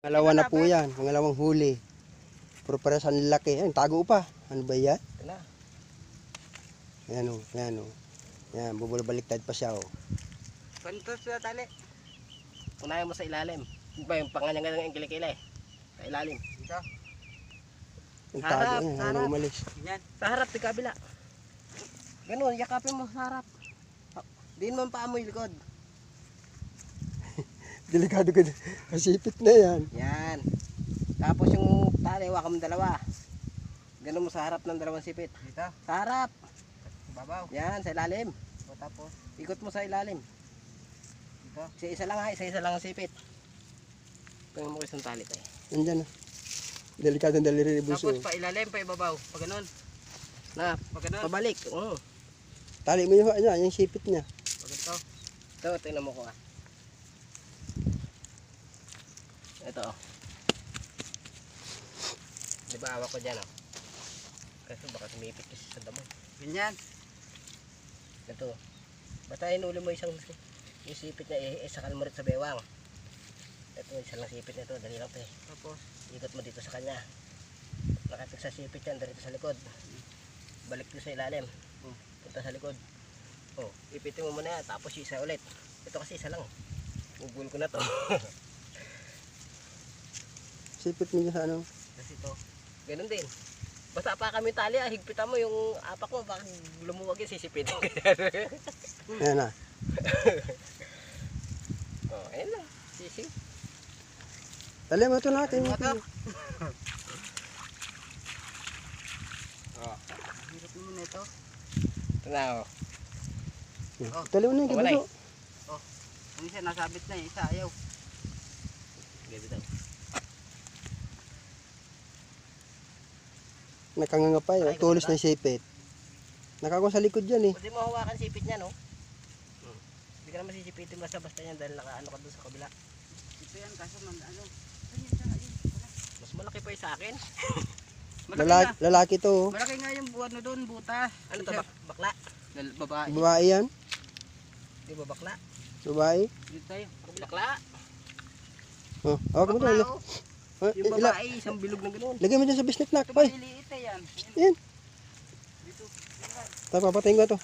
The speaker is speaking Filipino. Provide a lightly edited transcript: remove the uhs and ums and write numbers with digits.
Pangalawa na po yan. Pangalawang huli. Pero parehas ang laki. Ayan, tago pa. Ano ba yan? Ito na. Ayan o. Ayan o. Ayan, bubulabaliktad pa siya o. Pantos na tali. Unahin mo sa ilalim. Ba yung panganyang kilikili. Sa ilalim. Dito. Yung tago. Harap, Ayan, harap. ayan umalis. Yan. Sa harap, di kabila. Ganun, yakapin mo sa harap. Diin mo ang paa mo yung likod. Delikado ka. Masipit na yan. Yan. Tapos yung tali, hawakan mo dalawa. Ganun mo sa harap ng dalawang sipit. Dito? Sa harap. Babaw. Yan, sa ilalim. O tapos? Ikot mo sa ilalim. Dito? Isa lang ha, isa lang ang sipit. Tingnan mo isang tali tayo. Nandyan na. Delikado ang daliri ni Buso. Tapos pa ilalim, pa ibabaw. Pag ganun. Na, pag ganun. Pabalik. Tali mo yung sipit niya. Pag ito. Ito, tingnan mo ko ah. Ito oh. Di ba hawak ko dyan oh. Kasi baka tumipit kasi sa damo. Ganyan. Ito. Basta inuli mo isang yung sipit na isakal mo rin sa bewang. Ito isang lang sipit na ito. Dali lang ito eh. Tapos ikot mo dito sa kanya. Nakapit sa sipit yan. Dito sa likod. Balik dito sa ilalim. Punta sa likod. Oh, ipitin mo muna yan. Tapos isa ulit. Ito kasi isa lang. Ugul ko na to. Sipit mo niya sa ano. Kasi ito. Ganun din. Basta pa kami tali ah. Higpitan mo yung apak mo. Baka lumuwag yung sisipitin. Ayan na. Oh, ayun lang. Sisi. Tali mo ito natin. Oh. Hirap mo na ito. Ito na oh. Tali mo na yung Wala Buso. Oh. Yung isa nasabit na yung isa ayaw. Ganito daw. Nakangangapay. Ay, Tulos na yung sipit. Nakakuha sa likod yan eh. Pwede mo hawakan sipit niya no? Hindi ka naman sisipitin basta-basta yan dahil nakaano ka doon sa kabila. Ito yan kaso ano. Mas malaki pa yung sa akin. Lalaki to. Oh. Malaki nga yung buwan doon, butas. Ano to, bakla? Babae. Babae yan. Di ba bakla? Babae. Dito tayo. Bakla. Oh, awag mo Bakla, to. oh. Yung babae, isang bilog na ganoon. Lagay mo dyan sa bisnet nak. Ito Ay. maliliit yan. Yan. Dito. Tapos papatayin ko to.